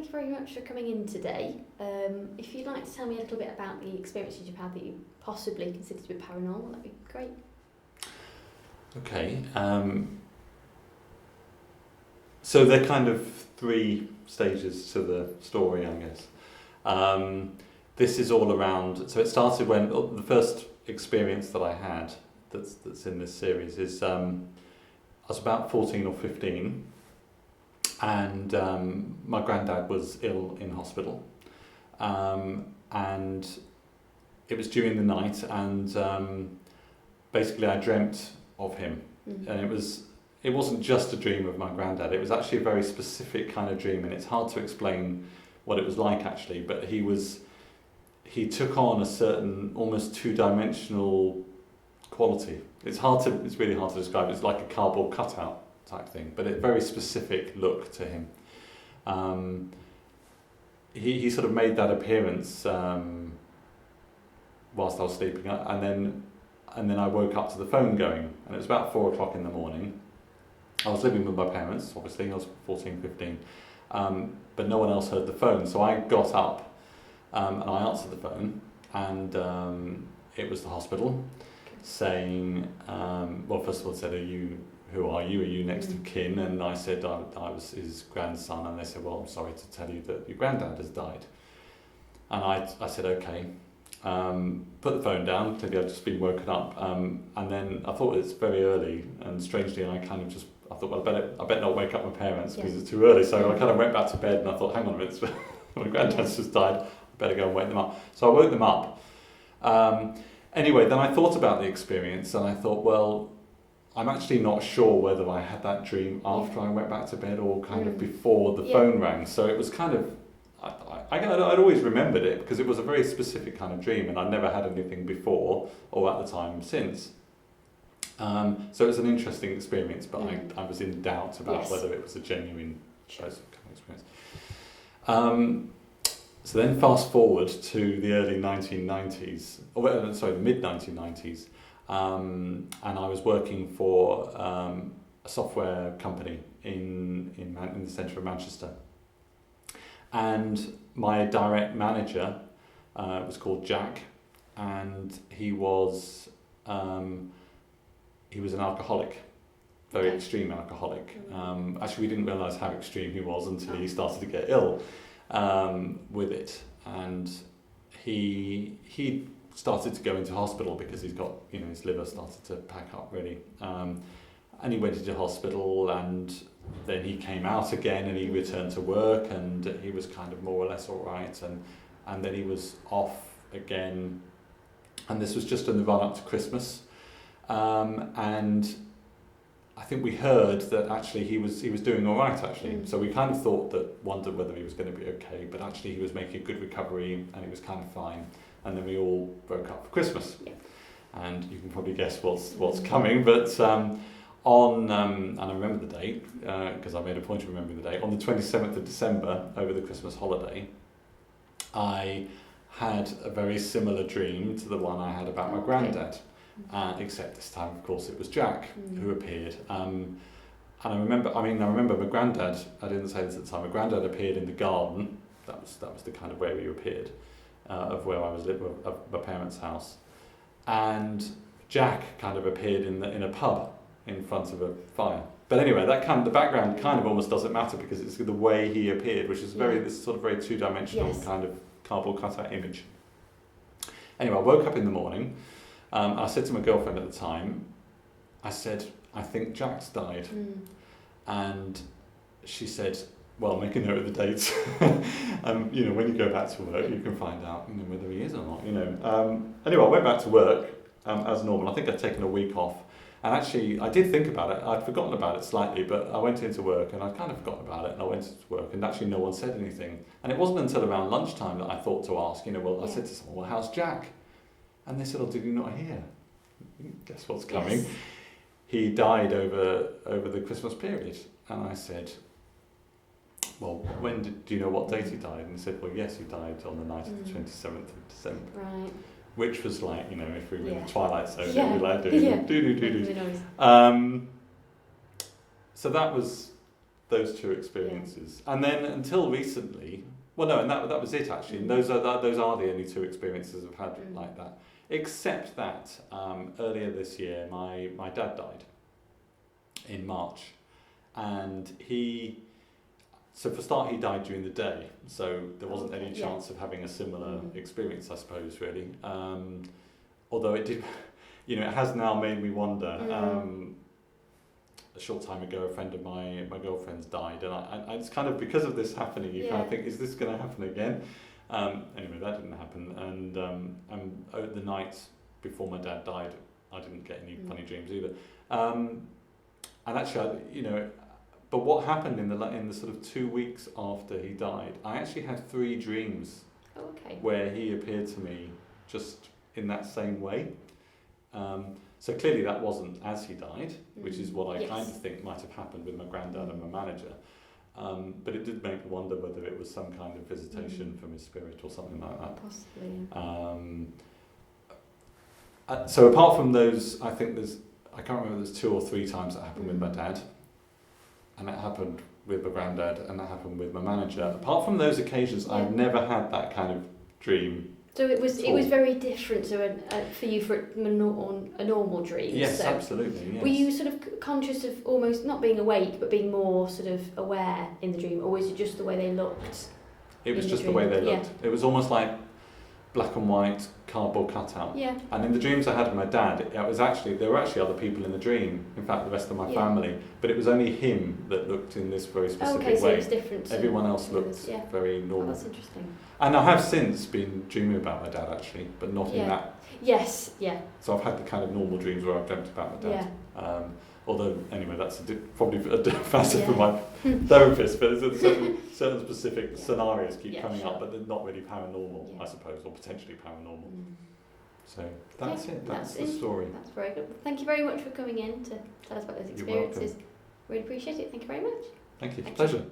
you very much for coming in today. If you'd like to tell me a little bit about the experiences you've had that you possibly consider to be paranormal, that'd be great. Okay. So there are kind of three stages to the story, I guess. This is all around. So it started when the first experience that I had that's in this series is I was about 14 or 15, and my granddad was ill in hospital, and it was during the night, and basically I dreamt of him, and it wasn't just a dream of my granddad. It was actually a very specific kind of dream, and it's hard to explain what it was like actually. But he took on a certain almost two-dimensional quality. It's really hard to describe. It's like a cardboard cutout type thing, but a very specific look to him. He sort of made that appearance whilst I was sleeping, and then I woke up to the phone going, and it was about 4 o'clock in the morning. I was living with my parents, obviously. I was 14, 15, but no one else heard the phone, so I got up and I answered the phone, and it was the hospital saying, well, first of all, it said, who are you? Are you next of kin? And I said I was his grandson, and they said, well, I'm sorry to tell you that your granddad has died. And I said, okay. Put the phone down, clearly I'd just been woken up, and then I thought it's very early, and strangely I thought, well, I better not wake up my parents because it's too early, so I kind of went back to bed, and I thought, hang on a minute, my granddad's just died, I better go and wake them up. So I woke them up. Anyway, then I thought about the experience, and I thought, well, I'm actually not sure whether I had that dream after I went back to bed or kind of before the phone rang, so it was kind of, I'd always remembered it because it was a very specific kind of dream, and I'd never had anything before or at the time since. So it was an interesting experience, but I was in doubt about whether it was a genuine experience. So then fast forward to the early 1990s, the mid 1990s, and I was working for a software company in the centre of Manchester. And my direct manager was called Jack, and he was an alcoholic, very extreme alcoholic. Actually, we didn't realise how extreme he was until he started to get ill with it, and he started to go into hospital because he's got, his liver started to pack up really, and he went into hospital, and then he came out again, and he returned to work, and he was kind of more or less all right, and then he was off again, and this was just in the run up to Christmas, and I think we heard that actually he was doing all right actually, so we kind of wondered whether he was going to be okay, but actually he was making a good recovery, and he was kind of fine, and then we all broke up for Christmas, and you can probably guess what's coming, but and I remember the date, because I made a point of remembering the date, on the 27th of December, over the Christmas holiday, I had a very similar dream to the one I had about my granddad, except this time, of course, it was Jack who appeared. And I remember my granddad, I didn't say this at the time, my granddad appeared in the garden, that was the kind of way he appeared, of where I was living, of my parents' house. And Jack kind of appeared in a pub, in front of a fire. But anyway, the background kind of almost doesn't matter because it's the way he appeared, which is this sort of very two-dimensional kind of cardboard cutout image. Anyway, I woke up in the morning, and I said to my girlfriend at the time, I said, I think Jack's died. And she said, well, make a note of the dates. When you go back to work, you can find out whether he is or not. Anyway, I went back to work as normal. I think I'd taken a week off. And actually, I did think about it. I'd forgotten about it slightly, but I went into work and I'd kind of forgotten about it. And I went into work, and actually, no one said anything. And it wasn't until around lunchtime that I thought to ask. I said to someone, "Well, how's Jack?" And they said, "Oh, did you not hear? Guess what's coming?" Yes. He died over the Christmas period. And I said, "Well, do you know what date he died?" And he said, "Well, yes, he died on the night of the 27th of December." Right. Which was like, if we were in the Twilight Zone, we'd be like doing do. So that was those two experiences. And then until recently, well, no, and that was it actually. And those are the only two experiences I've had like that. Except that earlier this year, my dad died in March, and so for a start, he died during the day, so there wasn't any chance of having a similar experience, I suppose, really. Although it did, it has now made me wonder. A short time ago, a friend of my girlfriend's died, and I it's kind of because of this happening, you kind of think, is this going to happen again? Anyway, that didn't happen, and the night before my dad died, I didn't get any funny dreams either. And actually, but what happened in the sort of 2 weeks after he died, I actually had 3 dreams where he appeared to me just in that same way. So clearly that wasn't as he died, which is what I kind of think might have happened with my granddad and my manager. But it did make me wonder whether it was some kind of visitation from his spirit or something like that. Possibly. So apart from those, I think I can't remember, there's 2 or 3 times that happened with my dad, and that happened with my granddad, and that happened with my manager. Apart from those occasions, I've never had that kind of dream. So it was very different for you for a normal dream. Yes, so absolutely. Yes. Were you sort of conscious of almost not being awake, but being more sort of aware in the dream, or was it just the way they looked? It was just the way they looked. It was almost like black and white cardboard cutout. Yeah. And in the dreams I had with my dad, there were actually other people in the dream. In fact, the rest of my family, but it was only him that looked in this very specific way. So it was different. Everyone else looked very normal. Oh, that's interesting. And I have since been dreaming about my dad actually, but not in that. Yes. Yeah. So I've had the kind of normal dreams where I've dreamt about my dad. Yeah. Although, anyway, that's probably a facet for my therapist, but there's certain specific scenarios keep coming up, but they're not really paranormal, I suppose, or potentially paranormal. So that's it. That's the story. That's very good. Thank you very much for coming in to tell us about those experiences. Really appreciate it. Thank you very much. Thank you. Pleasure.